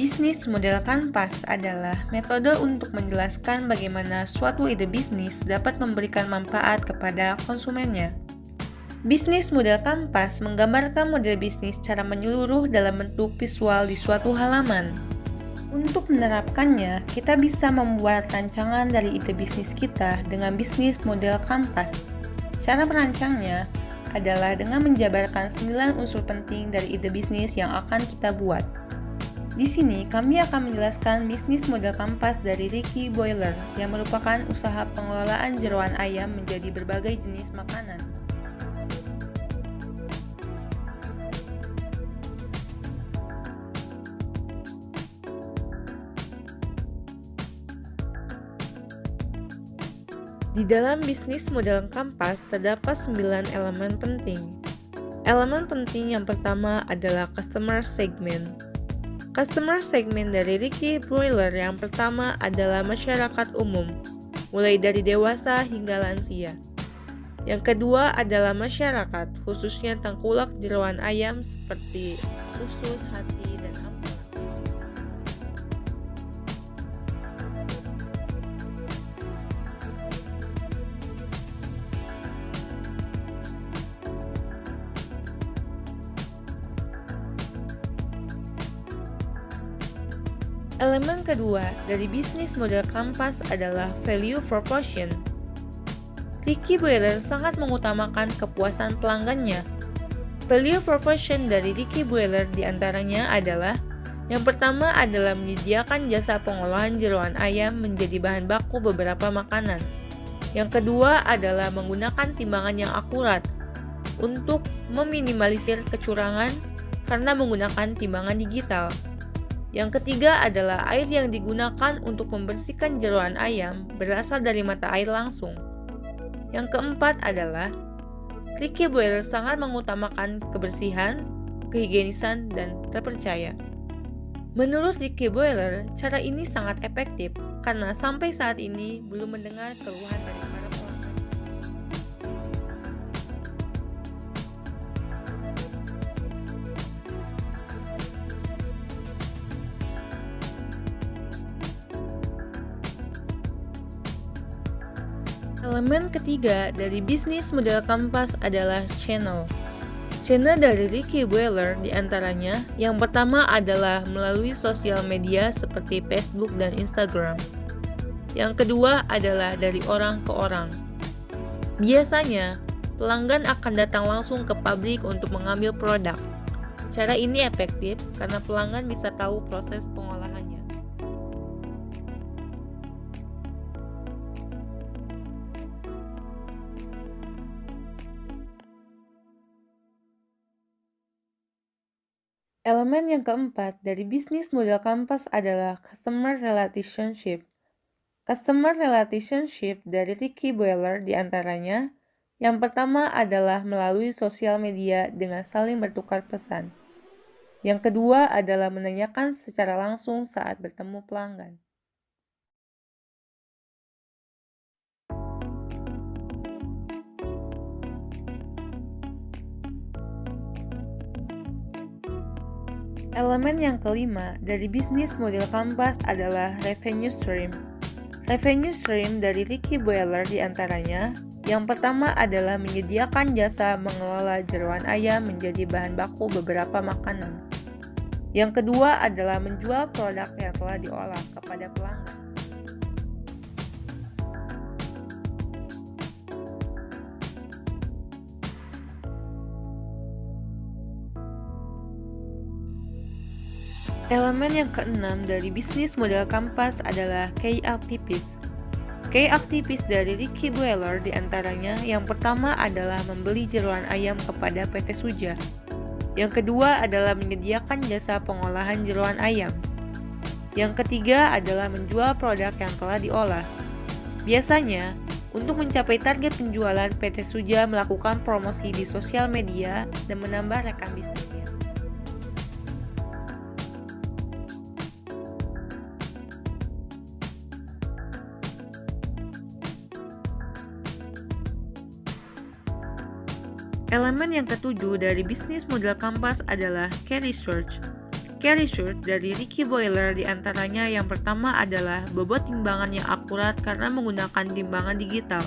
Bisnis model kanvas adalah metode untuk menjelaskan bagaimana suatu ide bisnis dapat memberikan manfaat kepada konsumennya. Bisnis model kanvas menggambarkan model bisnis secara menyeluruh dalam bentuk visual di suatu halaman. Untuk menerapkannya, kita bisa membuat rancangan dari ide bisnis kita dengan bisnis model kanvas. Cara merancangnya adalah dengan menjabarkan 9 unsur penting dari ide bisnis yang akan kita buat. Di sini kami akan menjelaskan bisnis model kanvas dari Ricky Boiler yang merupakan usaha pengelolaan jeroan ayam menjadi berbagai jenis makanan. Di dalam bisnis model kanvas terdapat 9 elemen penting. Elemen penting yang pertama adalah customer segment. Customer segment dari Ricky Boiler yang pertama adalah masyarakat umum, mulai dari dewasa hingga lansia. Yang kedua adalah masyarakat, khususnya tengkulak jeroan ayam seperti usus, hati, dan ampela. Elemen kedua dari bisnis model kanvas adalah value proposition. Ricky Boiler sangat mengutamakan kepuasan pelanggannya. Value proposition dari Ricky Boiler diantaranya adalah: yang pertama adalah menyediakan jasa pengolahan jeroan ayam menjadi bahan baku beberapa makanan. Yang kedua adalah menggunakan timbangan yang akurat untuk meminimalisir kecurangan karena menggunakan timbangan digital. Yang ketiga adalah air yang digunakan untuk membersihkan jeroan ayam berasal dari mata air langsung. Yang keempat adalah Ricky Boiler sangat mengutamakan kebersihan, kehigienisan, dan terpercaya. Menurut Ricky Boiler, cara ini sangat efektif karena sampai saat ini belum mendengar keluhan dari para pelanggan. Elemen ketiga dari bisnis model kanvas adalah channel. Channel dari Ricky Boiler diantaranya yang pertama adalah melalui sosial media seperti Facebook dan Instagram. Yang kedua adalah dari orang ke orang. Biasanya, pelanggan akan datang langsung ke pabrik untuk mengambil produk. Cara ini efektif karena pelanggan bisa tahu proses pengolahannya. Elemen yang keempat dari bisnis model kanvas adalah customer relationship. Customer relationship dari Ricky Boiler diantaranya yang pertama adalah melalui sosial media dengan saling bertukar pesan. Yang kedua adalah menanyakan secara langsung saat bertemu pelanggan. Elemen yang kelima dari bisnis model kanvas adalah revenue stream. Revenue stream dari Ricky Boiler diantaranya yang pertama adalah menyediakan jasa mengelola jeroan ayam menjadi bahan baku beberapa makanan. Yang kedua adalah menjual produk yang telah diolah kepada pelanggan. Elemen yang keenam dari bisnis model kanvas adalah key activist. Key activist dari Ricky Boiler diantaranya yang pertama adalah membeli jeroan ayam kepada PT Suja. Yang kedua adalah menyediakan jasa pengolahan jeroan ayam. Yang ketiga adalah menjual produk yang telah diolah. Biasanya, untuk mencapai target penjualan, PT Suja melakukan promosi di sosial media dan menambah rekan bisnisnya. Elemen yang ketujuh dari bisnis model kanvas adalah key research. Carry Shirt dari Ricky Boiler diantaranya yang pertama adalah bobot timbangan yang akurat karena menggunakan timbangan digital.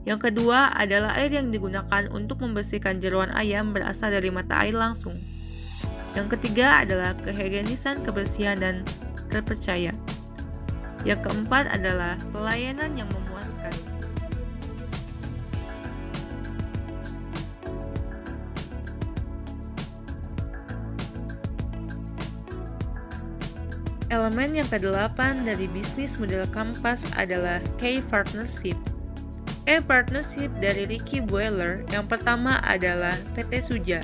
Yang kedua adalah air yang digunakan untuk membersihkan jeroan ayam berasal dari mata air langsung. Yang ketiga adalah kehigienisan, kebersihan, dan terpercaya. Yang keempat adalah pelayanan yang memuaskan. Elemen yang kedelapan dari bisnis model Kampas adalah K-Partnership. Partnership dari Ricky Boiler yang pertama adalah PT Suja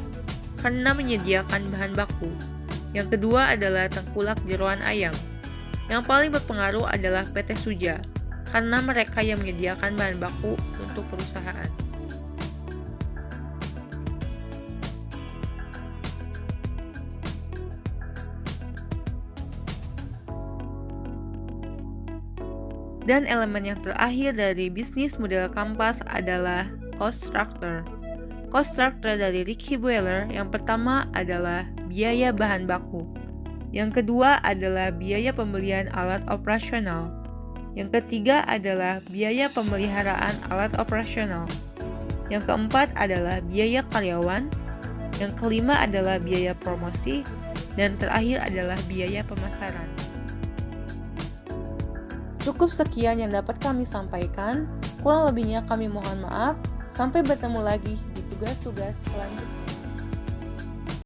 karena menyediakan bahan baku. Yang kedua adalah tengkulak jeroan ayam. Yang paling berpengaruh adalah PT Suja karena mereka yang menyediakan bahan baku untuk perusahaan. Dan elemen yang terakhir dari bisnis model Kampas adalah cost structure. Cost structure dari Ricky Boiler yang pertama adalah biaya bahan baku. Yang kedua adalah biaya pembelian alat operasional. Yang ketiga adalah biaya pemeliharaan alat operasional. Yang keempat adalah biaya karyawan. Yang kelima adalah biaya promosi. Dan terakhir adalah biaya pemasaran. Cukup sekian yang dapat kami sampaikan. Kurang lebihnya kami mohon maaf. Sampai bertemu lagi di tugas-tugas selanjutnya.